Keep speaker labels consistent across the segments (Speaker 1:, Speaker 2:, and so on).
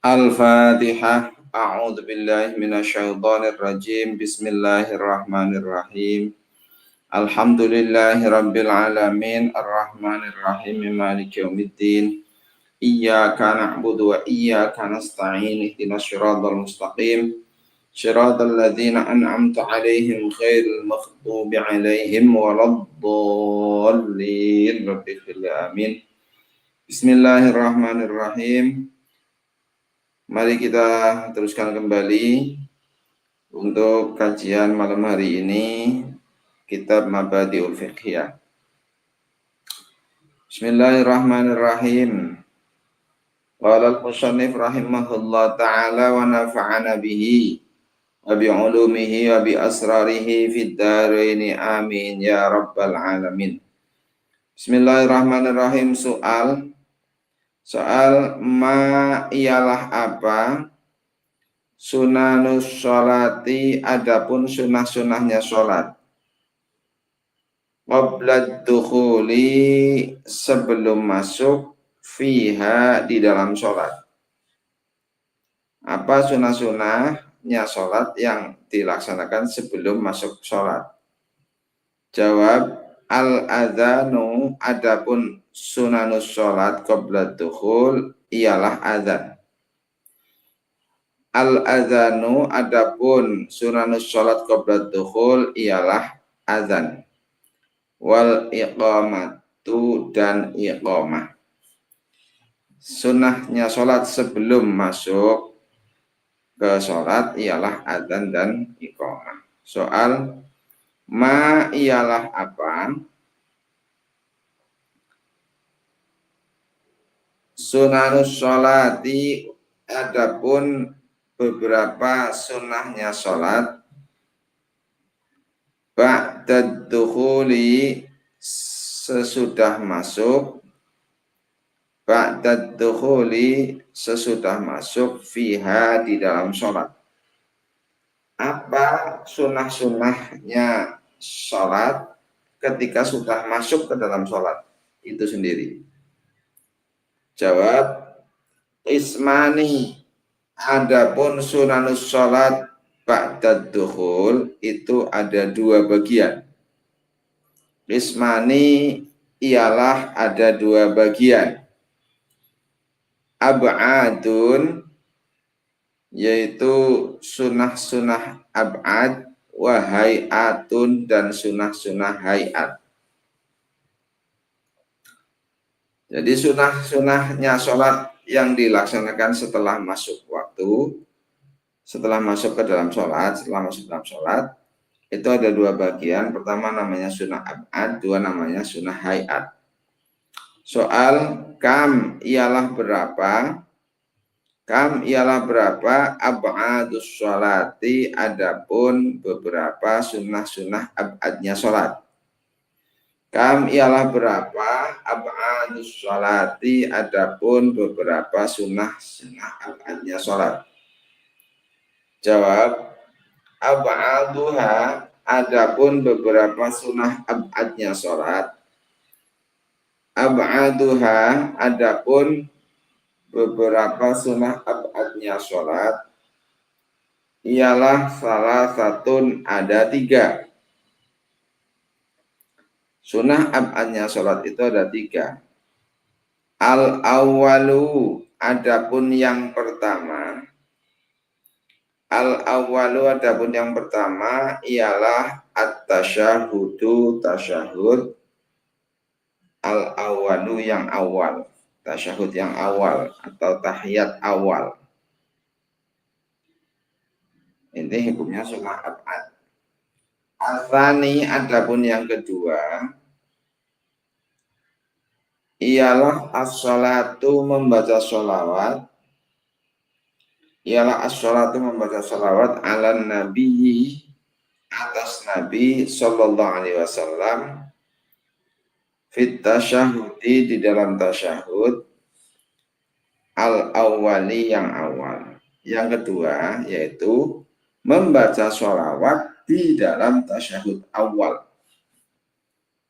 Speaker 1: Al-Fatihah. A'udzu billahi minasyaitonir rajim. Bismillahirrahmanirrahim. Alhamdulillahi rabbil alamin. Arrahmanir rahim. Maliki yaumiddin. Iyyaka na'budu wa iyyaka nasta'in. Ihdinas siratal mustaqim. Shiratal ladzina an'amta 'alaihim ghairil maghdubi 'alaihim waladdallin. Rabbil amin. Bismillahirrahmanirrahim. Mari kita teruskan kembali untuk kajian malam hari ini kitab Mabadi'ul Fiqhiyah. Bismillahirrahmanirrahim. Qala al-musannif rahimahullah ta'ala wa nafa'ana bihi wa bi'ulumihi wa bi asrarihi fid dharain amin ya rabbal alamin. Bismillahirrahmanirrahim. Soal ma ialah apa sunanus sholati, adapun sunah-sunahnya sholat. Qabla dukhuli, sebelum masuk, fiha, di dalam sholat. Apa sunah-sunahnya sholat yang dilaksanakan sebelum masuk sholat? Jawab, al-adhanu, adapun sunanus sholat qabla dukhul ialah adzan. Al-adhanu, adapun sunanus sholat qabla dukhul ialah adzan. Wal iqamatu, dan iqamah. Sunahnya sholat sebelum masuk ke sholat ialah adzan dan iqamah. Soal ma ialah apa sunanus sholati, adapun beberapa sunahnya sholat ba'dad dukhuli, sesudah masuk, ba'dad dukhuli, sesudah masuk, fiha, di dalam sholat. Apa sunah-sunahnya sholat ketika sudah masuk ke dalam sholat itu sendiri? Jawab, ismani, adapun sunanus sholat ba'dad dukhul itu ada dua bagian. Ismani ialah ada dua bagian. Ab'adun, yaitu sunah-sunah ab'ad, wa hay'atun, dan sunah-sunah hay'at. Jadi sunah-sunahnya sholat yang dilaksanakan setelah masuk waktu, setelah masuk ke dalam sholat, setelah masuk dalam sholat, itu ada dua bagian. Pertama namanya sunnah ab'ad, dua namanya sunnah hay'at. Soal kam ialah berapa? Kam ialah berapa ab'adus sholati, adapun beberapa sunnah-sunnah ab'adnya sholat. Kam ialah berapa ab'adus sholati, adapun beberapa sunnah-sunnah ab'adnya sholat. Jawab, ab'aduha, adapun beberapa sunnah ab'adnya sholat. Ab'aduha, adapun beberapa sunnah ab'adnya sholat ialah salah satun, ada tiga. Sunnah ab'adnya sholat itu ada tiga. Al-awwalu, adapun yang pertama. Al-awwalu, adapun yang pertama ialah at-tasyahudu, tasyahud. Al-awwalu, yang awal. Tasyahud yang awal atau tahiyat awal. Ini hukumnya sunnah ab'ad. Al-thani, adapun yang kedua ialah as-sholatu, membaca sholawat. Ialah as-sholatu, membaca sholawat ala nabi, atas Nabi sallallahu alaihi wasallam, fit tasyahudi, di dalam tasyahud, al-awwali, yang awal. Yang kedua yaitu membaca sholawat di dalam tasyahud awal.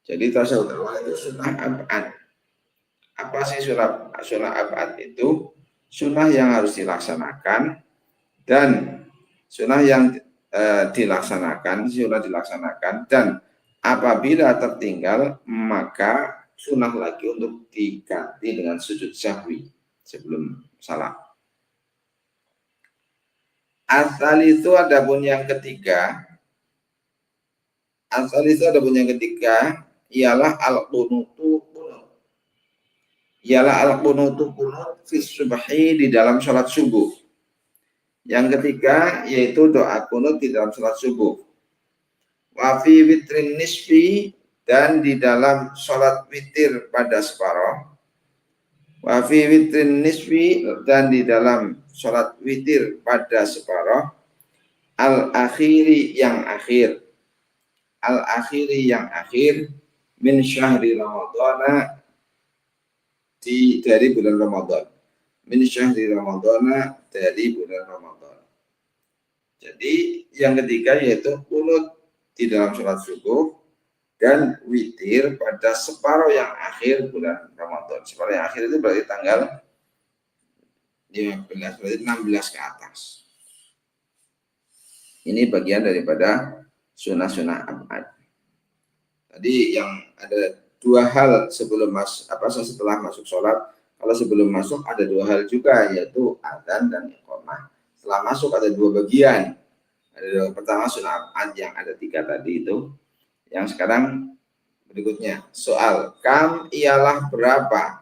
Speaker 1: Jadi tasyahud awal itu sunnah ab'ad. Apa sih sunnah ab'ad itu? sunnah yang harus dilaksanakan dan sunnah yang dilaksanakan dan apabila tertinggal maka sunnah lagi untuk diganti dengan sujud sahwi sebelum salam. Asal itu adapun yang ketiga, ialah al-qunutu qunut. Ialah al-qunutu qunut fi subhi di dalam sholat subuh. Yang ketiga yaitu doa qunut di dalam sholat subuh. Wa fi witrin nisfi dan di dalam sholat witir pada separuh. Wa fi witrin nisfi dan di dalam sholat witir pada separuh. Al-akhiri yang akhir. Al-akhiri yang akhir min syahri Ramadana dari bulan Ramadan. Min syahri Ramadana dari bulan Ramadan. Jadi yang ketiga yaitu qunut di dalam sholat subuh dan witir pada separuh yang akhir bulan Ramadan. Separuh yang akhir itu berarti tanggal 15, berarti 16 ke atas. Ini bagian daripada sunnah-sunnah abad. Tadi yang ada dua hal setelah masuk sholat. Kalau sebelum masuk ada dua hal juga, yaitu adzan dan iqamah. Setelah masuk ada dua bagian. Ada pertama sunnah abad yang ada 3 tadi itu. Yang sekarang berikutnya soal kam ialah berapa?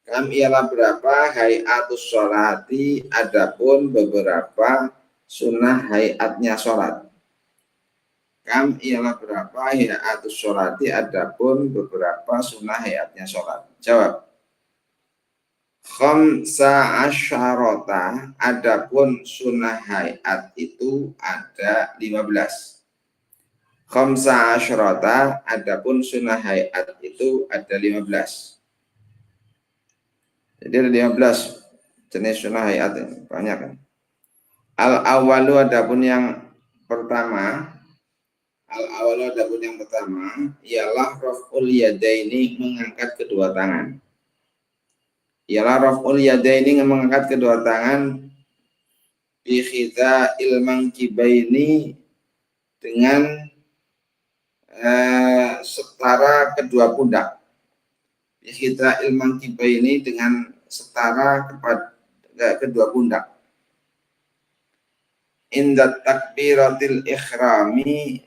Speaker 1: Kam ialah berapa hayatus sholati, adapun beberapa sunnah hayatnya sholat. Kam ialah berapa hayatus sholati, adapun beberapa sunnah hayatnya sholat. Jawab. Khamsa asyarota, adapun sunnah hayat itu ada 15. Khamsa asyarota, adapun sunnah hayat itu ada 15. Jadi ada 15 jenis sunnah hayat ini, banyak kan. Al-awalu adapun yang pertama, ialah raf'ul yadaini, mengangkat kedua tangan. Ialah raf'ul yadaini, mengangkat kedua tangan bi khida'il mankibaini, dengan setara kedua pundak. Bi khida'il mankibaini, dengan setara kepada kedua pundak. Inda takbiratil ikhrami,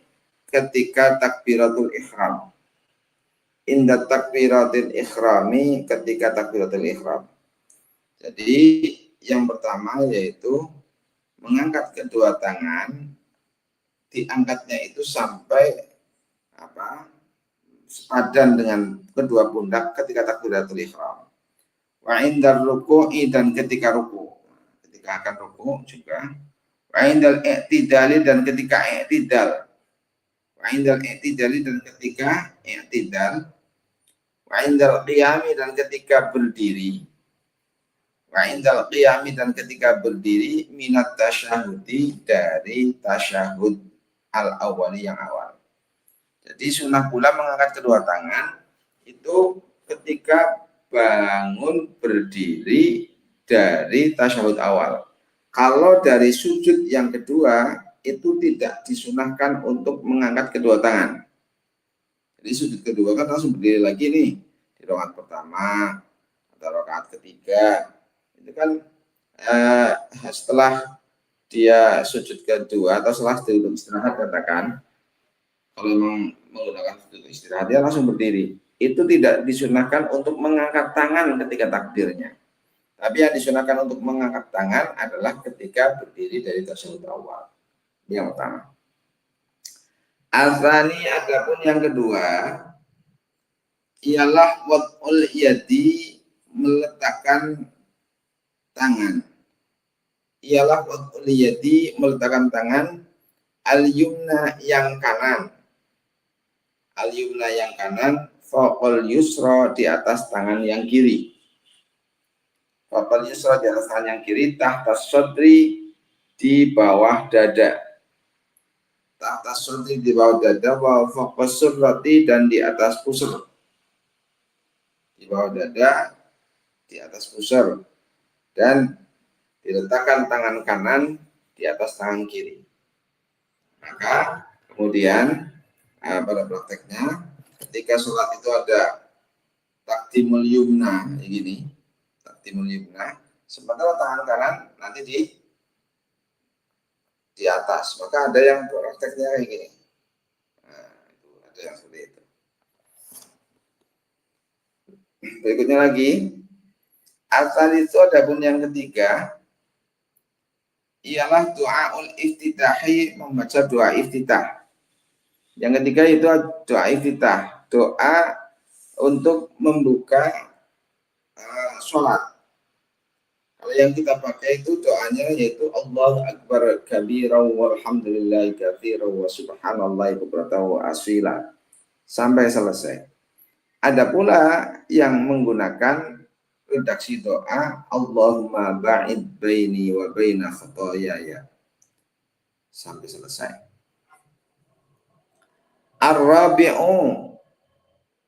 Speaker 1: ketika takbiratul ihram. Inda takbiratil ikhrami, ketika takbiratul ihram. Jadi yang pertama yaitu mengangkat kedua tangan, diangkatnya itu sampai sepadan dengan kedua pundak ketika takbiratul ihram. Wa indar ruku'i, dan ketika ruku, ketika akan ruku juga. Wa indal i'tidali, dan ketika i'tidal. Wa indal i'tidali, dan ketika i'tidal. Wa indal qiyami, dan ketika berdiri. Wa indal qiyami, dan ketika berdiri, minat tasyahudi, dari tasyahud al-awwali yang awal. Jadi sunnah pula mengangkat kedua tangan itu ketika bangun berdiri dari tasyahud awal. Kalau dari sujud yang kedua itu tidak disunahkan untuk mengangkat kedua tangan. Jadi sujud kedua kan langsung berdiri lagi nih di rakaat pertama atau rakaat ketiga. Itu kan setelah dia sujud kedua atau setelah duduk istirahat, katakan kalau memang menggunakan sujud istirahat dia langsung berdiri. Itu tidak disunahkan untuk mengangkat tangan ketika takbirnya. Tapi yang disunahkan untuk mengangkat tangan adalah ketika berdiri dari tasyahud awal. Yang pertama. Asani, adapun yang kedua ialah wad'ul yadi, meletakkan tangan. Ialah wad'ul yadi, meletakkan tangan, al-yumna yang kanan. Al-yumna yang kanan, faqal yusra, di atas tangan yang kiri. Faqal yusra, di atas tangan yang kiri, tahta sodri, di bawah dada. Tahta sodri, di bawah dada, wa faqas surrati, dan di atas pusar. Di bawah dada, di atas pusar. dan diletakkan tangan kanan di atas tangan kiri. Maka kemudian pada prakteknya ketika sholat itu ada takdimul yumna begini, takdimul yumna, sementara tangan kanan nanti di atas. Maka ada yang prakteknya kayak gini. Nah, itu ada yang seperti itu. Berikutnya lagi, asal itu adapun yang ketiga ialah doaul iftitahi, membaca doa iftitah. Yang ketiga itu doa iftitah, doa untuk membuka sholat. Kalau yang kita pakai itu doanya yaitu Allahu Akbar kabira walhamdulillahi katsira wa subhanallahi bukratan wa asila sampai selesai. Ada pula yang menggunakan redaksi doa Allahumma ba'id baini wa baina khotoyaya sampai selesai. Ar-rabi'u,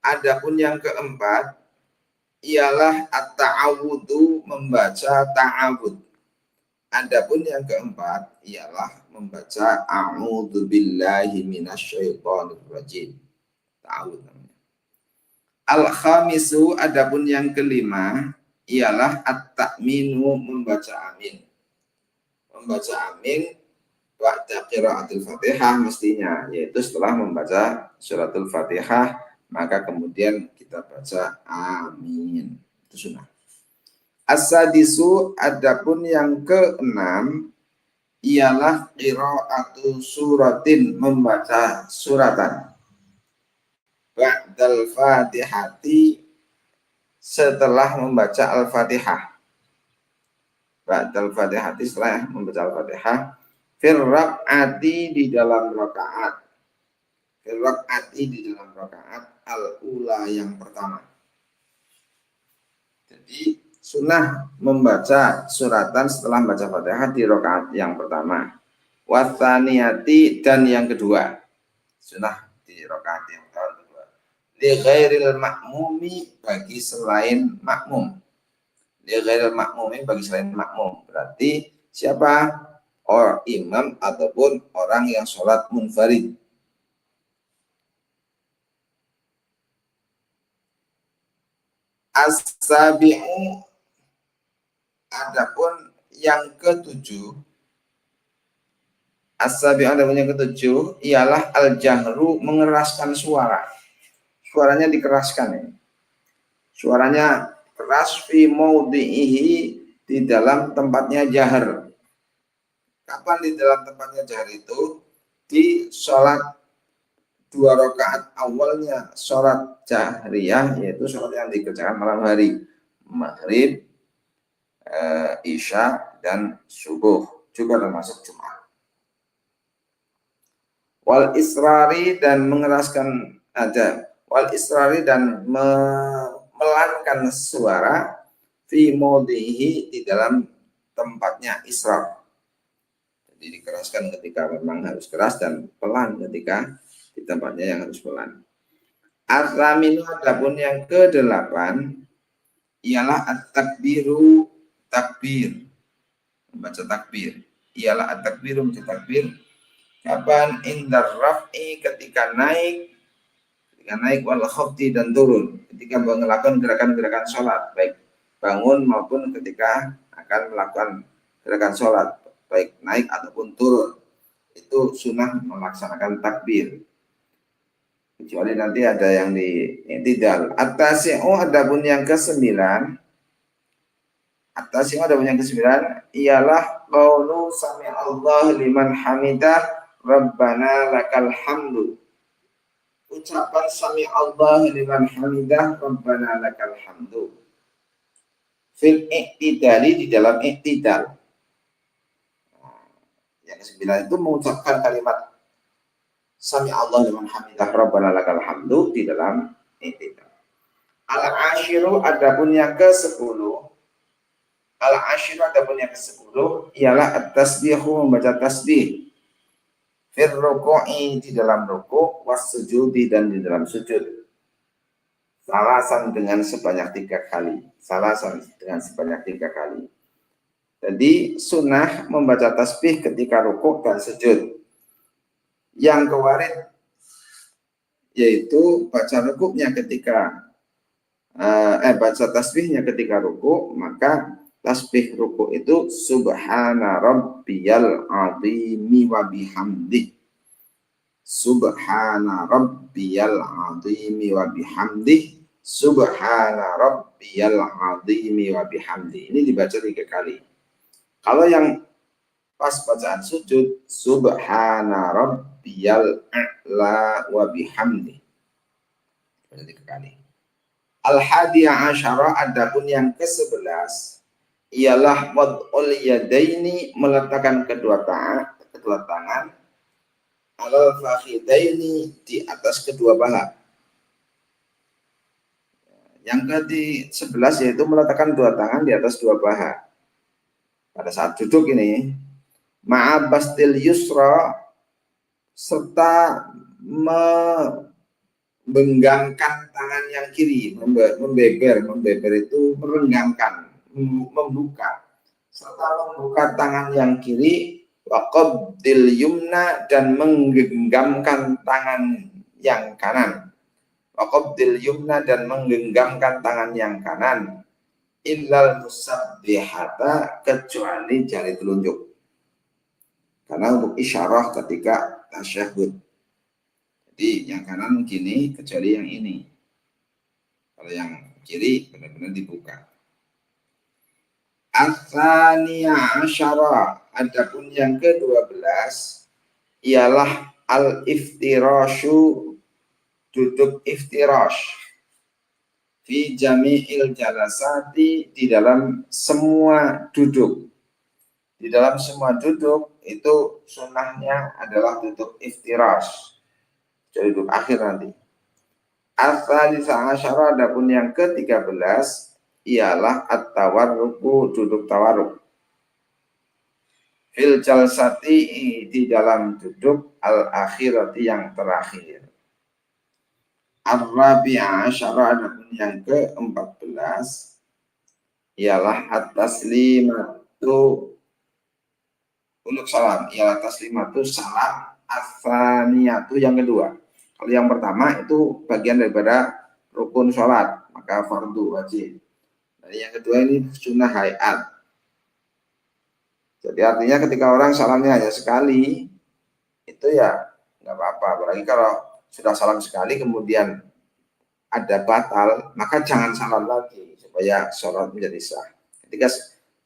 Speaker 1: adapun yang keempat ialah at-ta'awudhu, membaca ta'awud. Adapun yang keempat ialah membaca a'udzu billahi minasyaitonir rajim. Ta'awud namanya. Al-khamisu, adapun yang kelima ialah at-ta'minu, membaca amin. Membaca amin ba'da qiraatul Fatihah mestinya, yaitu setelah membaca suratul Fatihah maka kemudian kita baca amin. Itu sunnah. As-sadisu, adapun yang keenam ialah qiraatu suratin, membaca suratan. Ba'dal Fatihati, setelah membaca Al-Fatihah. Ba'dal Fatihati, setelah membaca Al-Fatihah. Fir raq'ati, di dalam rakaat. Fir raq'ati, di dalam rakaat al-ula, yang pertama. Jadi sunnah membaca suratan setelah membaca Fatihah di rakaat yang pertama. Watsaniyati, dan yang kedua. Sunnah di rakaat yang kedua. Li ghairil makmumi, bagi selain makmum. Li ghairil makmumi, bagi selain makmum. Berarti siapa? Orang imam ataupun orang yang sholat munfarid. As-sabi'u, adapun yang ketujuh, as-sabi'u, adapun yang ketujuh ialah al-jahru, mengeraskan suara. Suaranya dikeraskan ya. Suaranya keras fi maudhi'ihi, di dalam tempatnya jahar. Kapan di dalam tempatnya jahar itu? Di sholat 2 rakaat awalnya sholat jahriyah, yaitu sholat yang dikerjakan malam hari, maghrib, isya, dan subuh, juga termasuk Jumat. Wal israri, dan mengeraskan wal israri, dan melankan suara fi maudhihi, di dalam tempatnya israr. Jadi dikeraskan ketika memang harus keras dan pelan ketika di tempatnya yang harus pelan. At-taminu, adapun yang ke-8 ialah at-takbiru, takbir, membaca takbir. Ialah at-takbiru, membaca takbir. Kapan? Indar raf'i, ketika naik wal khafdi, dan turun, ketika melakukan gerakan-gerakan sholat, baik bangun maupun ketika akan melakukan gerakan sholat, baik naik ataupun turun, itu sunnah melaksanakan takbir, kecuali nanti ada yang di i'tidal. At-tasi'u, adapun yang ke-9, ialah qaulu sami'allahu liman hamidah rabbana lakal hamdu. Ucapan sami'allahu liman hamidah rabbana lakal hamdu fil i'tidali, di dalam i'tidal. Yang ke-9 itu mengucapkan kalimat sami'allahu liman hamidah rabbana lakal hamdu di dalam i'tidal. Al-ashiru, adapun yang ke-10, ialah at-tasbihu, membaca tasbih fir ruku'i, di dalam ruku', was sujudi, dan di dalam sujud. Salasan, dengan sebanyak 3 kali. Jadi sunnah membaca tasbih ketika rukuk dan sujud. Yang kewarid yaitu baca rukuknya ketika baca tasbihnya ketika rukuk, maka tasbih rukuk itu subhana rabbiyal azimi wa bihamdi. Subhana rabbiyal azimi wa bihamdi. Subhana rabbiyal azimi wa bihamdi. Ini dibaca 3 kali. Kalau yang pas bacaan sujud, subhana rabbiyal a'la wa bihamdi. Baca 3 kali. Al-hadiya asyara, adapun yang ke-11 ialah wad'ul yadaini, meletakkan kedua tangan alal fakhidaini, di atas kedua paha. Yang ke-11 yaitu meletakkan dua tangan di atas dua paha. Pada saat duduk ini, ma'abastil yusra, serta membenggangkan tangan yang kiri, membeber itu merenggangkan, membuka, serta membuka tangan yang kiri, waqabdil yumna, dan menggenggamkan tangan yang kanan, waqabdil yumna, dan menggenggamkan tangan yang kanan, illal musabbihata, kecuali jari telunjuk, karena untuk isyarah ketika tasyahud. Jadi yang kanan gini kecuali yang ini. Kalau yang kiri benar-benar dibuka. Ats-tsaniyah asyara, adapun yang ke-12 ialah al-iftirasyu, duduk iftirash. Fi jami'il jalasati, di dalam semua duduk. Di dalam semua duduk itu sunnahnya adalah duduk iftirash. Jadi duduk akhir nanti. Ats-tsalisah asyara, adapun yang ke-13 ialah at-tawarruku, duduk tawarruk. Fil jalsati, di dalam duduk al-akhirati, yang terakhir. Ar-rabi'ah asyara, adapun yang ke-14 ialah at-taslimatu, untuk salam, ialah taslimatu, salam ats-tsaniyatu, yang kedua. Kalau yang pertama itu bagian daripada rukun sholat, maka fardu wajib. Nah, yang kedua ini sunnah hayat. Jadi artinya ketika orang salamnya hanya sekali, itu ya nggak apa-apa. Apalagi kalau sudah salam sekali kemudian ada batal, maka jangan salam lagi supaya sholat menjadi sah. Ketika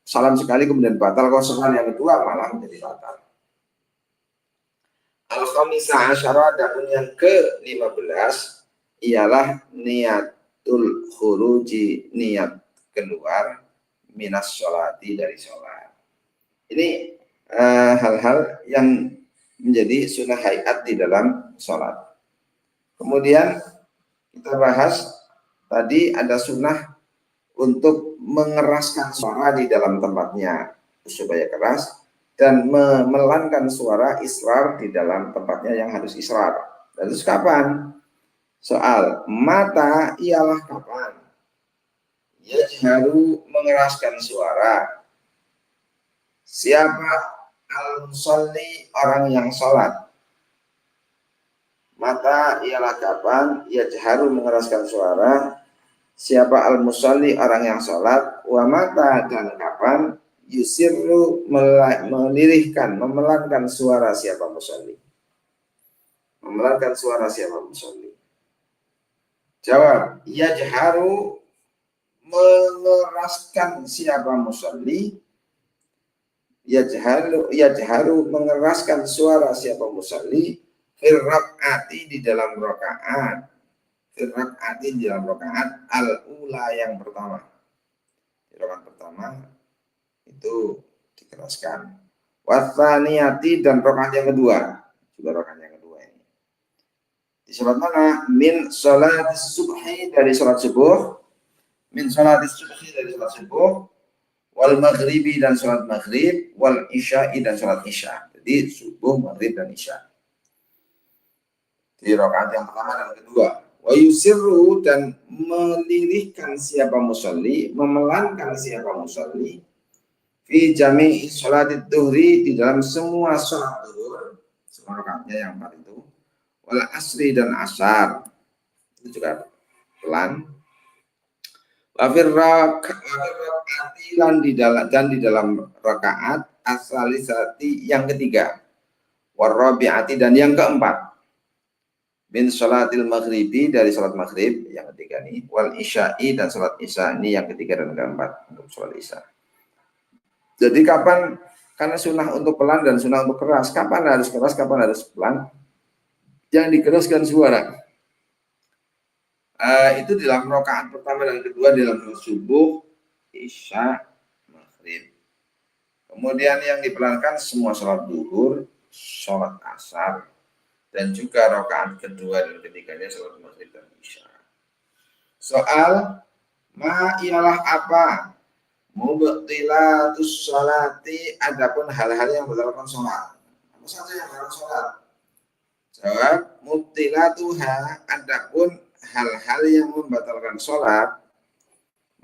Speaker 1: salam sekali kemudian batal, kalau salam yang kedua malah menjadi batal. Al-khamisah asyara, adapun yang ke-15 ialah niatul khuruji, niat keluar minas sholati, dari sholat. Ini hal-hal yang menjadi sunnah hayat di dalam sholat. Kemudian kita bahas tadi ada sunnah untuk mengeraskan suara di dalam tempatnya supaya keras, dan memelankan suara israr di dalam tempatnya yang harus israr. Dan terus kapan? Soal mata ialah kapan? Yajharu, mengeraskan suara. Siapa? Al-musalli, orang yang sholat. Mata ialah kapan? Yajharu, mengeraskan suara. Siapa? Al-musalli, orang yang sholat. Wa mata, dan kapan? Yusirru, melirihkan, memelankan suara siapa musalli. Memelankan suara siapa musalli. Jawab, yajharu, mengeraskan siapa musalli. Yajharu, mengeraskan suara siapa musalli. Fil rak'ati, di dalam rakaat. Fil rak'ati, di dalam rakaat al-ula, yang pertama. Di rakaat pertama itu dikeraskan. Watsaniyati, dan rakaat yang kedua, juga rakaat yang kedua ini. Di salat mana? Min sholatis subhi, dari salat subuh. Min sholatis subhi, dari salat subuh. Wal maghribi, dan salat maghrib. Wal isya'i, dan salat isya. Jadi subuh, maghrib, dan isya. Di rakaat yang pertama dan kedua. Wa yusirru, dan melirihkan siapa musalli, memelankan siapa musalli. fi jami'i sholatid duhri, di dalam semua sholat duhur, semua rakaatnya yang 4 itu, wal asri dan asar, itu juga pelan. Wafir rakaati dan di dalam rakaat asalisati yang ketiga, warabiati dan yang keempat, min sholatil maghribi dari sholat maghrib yang ketiga nih, wal isya'i dan sholat isya ini yang ketiga dan keempat untuk sholat isya. Jadi kapan, karena sunnah untuk pelan dan sunnah untuk keras, kapan harus keras, kapan harus pelan, yang dikeraskan suara. Itu dalam rakaat pertama dan kedua dalam subuh, isya, maghrib. Kemudian yang dipelankan semua sholat duhur, sholat asar, dan juga rakaat kedua dan ketiganya sholat maghrib dan isya. Soal ma ialah apa? Mubtilatus sholati, adapun hal-hal yang membatalkan sholat. Apa saja yang membatalkan sholat? Jawab, mubtilatuha, adapun hal-hal yang membatalkan sholat.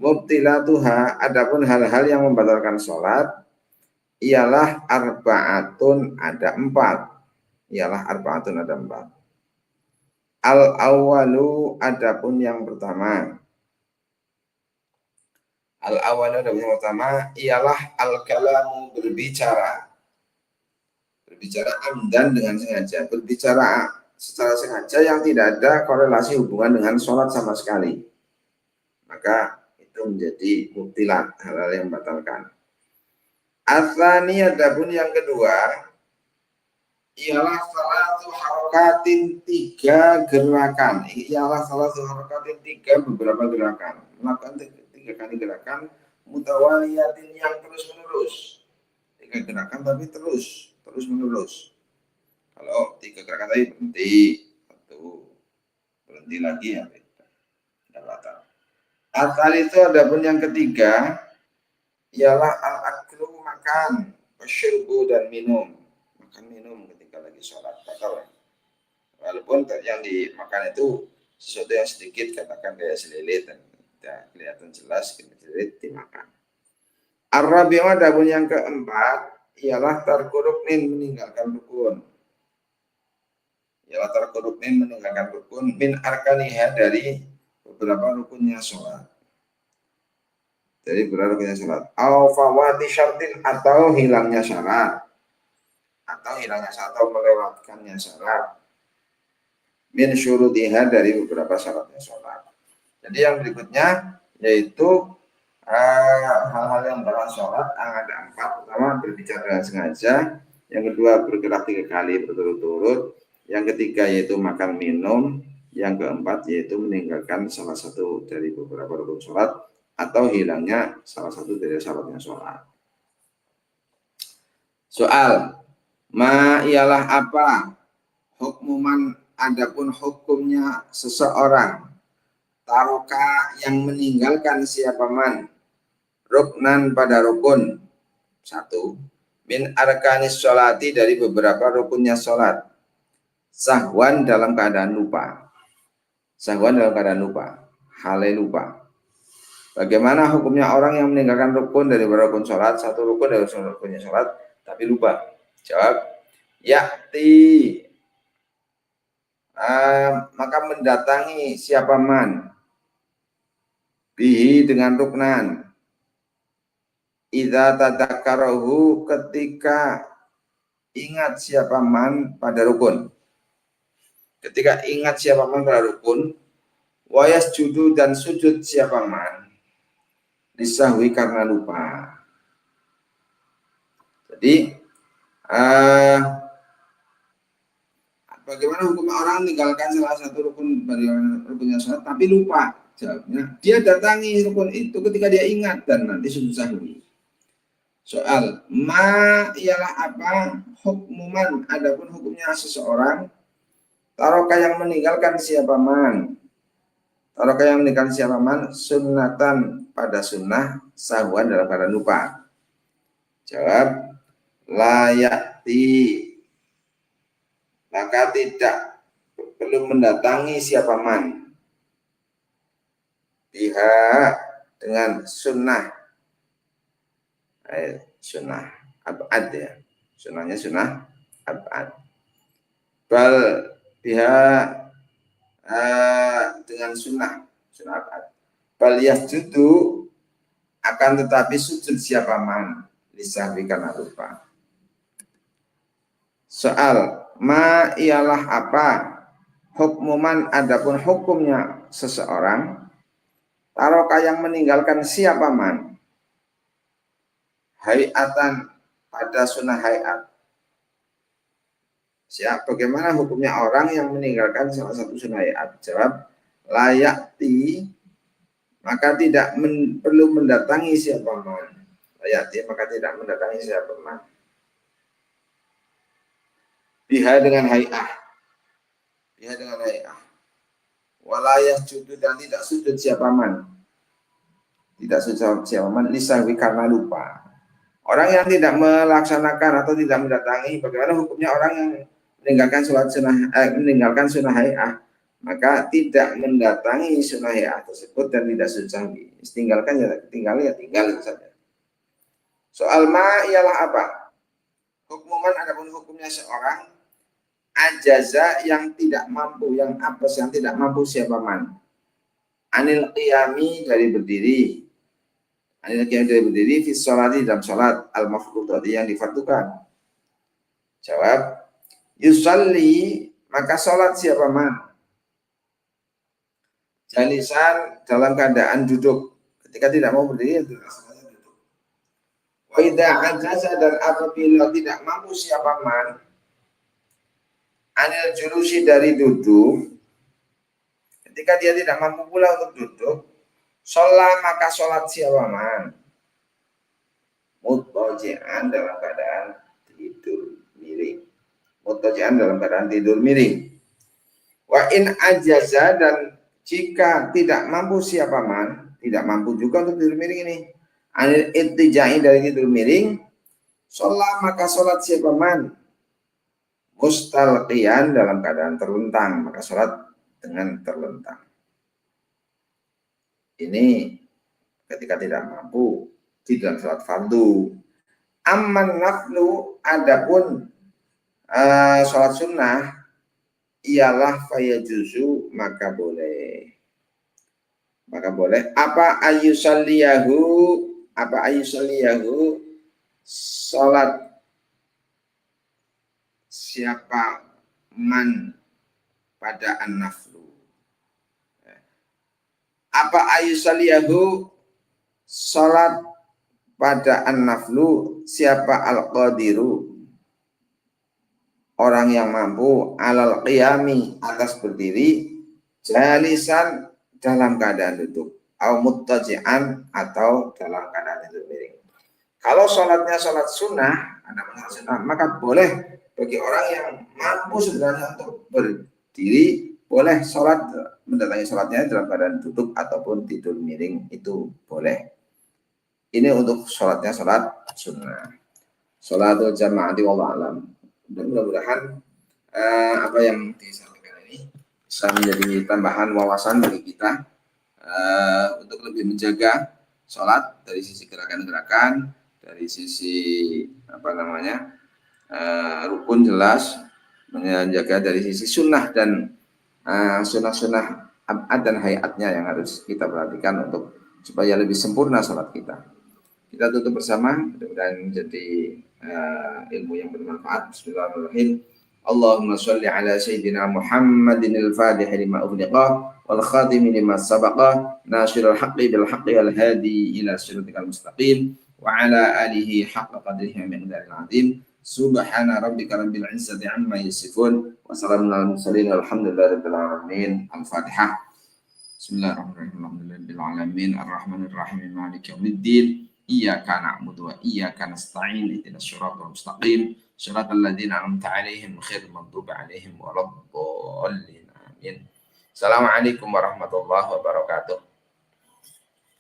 Speaker 1: Mubtilatuha, adapun hal-hal yang membatalkan sholat ialah arba'atun, ada 4. Ialah arba'atun, ada 4. Al-awalu, adapun yang pertama. Al-awalu, adapun yang pertama ialah al-kalamu, berbicara. Berbicara amdan dengan sengaja, berbicara secara sengaja yang tidak ada korelasi hubungan dengan sholat sama sekali, maka itu menjadi mubtilat, hal-hal yang membatalkan. Atsani, adapun yang kedua ialah salatu harokatin, 3 gerakan. Ialah salatu harokatin, 3 beberapa gerakan, melakukan 3 kali gerakan mutawaliyatin yang terus menerus. 3 gerakan tapi terus menerus. Kalau 3 gerakan tadi berhenti, satu, berhenti lagi ya tidak batal. Asal itu adapun yang ketiga ialah al-aklu, makan, wasyurbu dan minum. Makan minum ketika lagi sholat batal. Walaupun yang dimakan itu sesuatu yang sedikit, katakan kayak selilit dan tidak kelihatan jelas, selilit dimakan. Ar-rabi'u, adapun yang keempat ialah tarku ruknin, meninggalkan rukun. Ialah tarku ruknin, meninggalkan rukun, min arkaniha, dari beberapa rukunnya sholat. Dari beberapa rukunnya sholat. Au fawati syartin, atau hilangnya syarat. Atau melewatkannya syarat. Min syurutiha, dari beberapa syaratnya sholat. Jadi yang berikutnya yaitu hal-hal yang dalam sholat ada 4. Pertama, berbicara dengan sengaja. Yang kedua, bergerak 3 kali berturut-turut. Yang ketiga yaitu makan minum. Yang keempat yaitu meninggalkan salah satu dari beberapa rukun sholat atau hilangnya salah satu dari syaratnya sholat. Soal, ma ialah apa? Hukmuman, adapun hukumnya seseorang taroka yang meninggalkan siapa man ruknan, pada rukun 1, min arkanis sholati, dari beberapa rukunnya sholat, sahwan, dalam keadaan lupa. Sahwan, dalam keadaan lupa, hale lupa. Bagaimana hukumnya orang yang meninggalkan rukun dari rukun sholat, 1 rukun dari rukunnya sholat tapi lupa? Jawab, yakti, maka mendatangi siapa man bihi, dengan ruknan, idza tadzakarahu, ketika ingat siapa man pada rukun. Ketika ingat siapa man pada rukun, wayas judu, dan sujud siapa man disahwi, karena lupa. Jadi bagaimana hukum orang meninggalkan salah satu rukun dari rukunnya sholat tapi lupa? Jawabnya, dia datangi rukun itu ketika dia ingat dan nanti sujud sahwi. Soal, ma ialah apa? Hukmuman, adapun hukumnya seseorang taroka yang meninggalkan siapa man. Taroka yang meninggalkan siapa man sunnatan, pada sunnah, sahwan, dalam keadaan lupa. Jawab, layakti, maka tidak perlu mendatangi siapa man biha, dengan sunnah, sunnah ab'ad ya. Sunnahnya sunnah ab'ad. Bal biha dengan sunnah ab'ad. Bal yasjudu akan tetapi sujud siapa man lisahwi karena lupa. Soal ma ialah apa hukmuman adapun hukumnya seseorang taroka yang meninggalkan siapa man hayatan pada sunnah hayat. Bagaimana hukumnya orang yang meninggalkan salah satu sunnah hayat? Jawab layakti maka tidak perlu mendatangi siapa man. Layakti maka tidak mendatangi siapa man. Biha dengan hayat. Biha dengan hayat. Walayah sujud dan tidak sujud siapa man. Tidak sujud siapa man lisahwi karena lupa. Orang yang tidak melaksanakan atau tidak mendatangi, bagaimana hukumnya orang yang meninggalkan sholat sunnah, meninggalkan sunnah hayat, maka tidak mendatangi sunnah hayat tersebut dan tidak sujud sahwi. Tinggalkan ya tinggal saja. Soal ma ialah apa? Hukmuman adapun hukumnya seorang ajaza yang tidak mampu, yang apes, yang tidak mampu siapa man. Anil qiyami dari berdiri. Anil qiyami dari berdiri fi sholati dalam sholat al-mafrudati yang difardukan. Jawab yusalli maka sholat siapa man. Jalisan dalam keadaan duduk. Ketika tidak mau berdiri duduk. Wa idza ajaza dan apabila tidak mampu siapa man anil julusi dari duduk, ketika dia tidak mampu pula untuk duduk, sholat maka sholat siapa man mutbaji'an dalam keadaan tidur miring. Mutbaji'an dalam keadaan tidur miring. Wa in ajaza dan jika tidak mampu siapa man, tidak mampu juga untuk tidur miring ini, anil ittijai dari tidur miring, sholat maka sholat siapa man mustalqiyan dalam keadaan terlentang, maka sholat dengan terlentang. Ini ketika tidak mampu di dalam sholat fardu. Amman naflu adapun sholat sunnah ialah fayajuzu maka boleh. Maka boleh apa ayusalliyahu sholat siapa man pada an-naflu. Apa ayusaliyahu sholat pada an-naflu siapa al-qadiru orang yang mampu alal qiyami atas berdiri jalisan dalam keadaan duduk au muttaji'an atau dalam keadaan duduk miring. Kalau sholatnya sholat sunnah, maka boleh bagi orang yang mampu sebenarnya untuk berdiri, boleh sholat, mendatangi sholatnya dalam keadaan duduk ataupun tidur miring, itu boleh. Ini untuk sholatnya sholat sunnah. Sholatul jama'ati wallahu alam. Dan mudah-mudahan apa yang disampaikan ini bisa menjadi tambahan wawasan bagi kita untuk lebih menjaga sholat dari sisi gerakan-gerakan, dari sisi rukun jelas, menjaga dari sisi sunnah dan sunnah-sunnah ab'ad dan hayatnya yang harus kita perhatikan untuk supaya lebih sempurna sholat kita. Kita tutup bersama, mudah-mudahan menjadi ilmu yang bermanfaat. Bismillahirrahmanirrahim. Allahumma sholli ala sayyidina Muhammadin al-Fatih lima ughliqa wal khatimi lima sabaqa nasirul haqqi bil haqqi wal hadi ila siratikal mustaqim wa ala alihi haqqa qadrihi wa miqdaril azim. Subhana rabbika rabbil izzati amma yasifun wa salamun alal mursalin walhamdulillahi rabbil alamin. Al-Fatihah. Bismillahirrahmanirrahim. Alhamdulillahil alamin arrahmanir rahim maliki yaumiddin. Iyyaka na'budu wa iyyaka nasta'in ihdinas siratal mustaqim siratal ladzina an'amta 'alaihim ghairil maghdubi 'alaihim waladdallin. Amin. Assalamualaikum warahmatullahi wabarakatuh.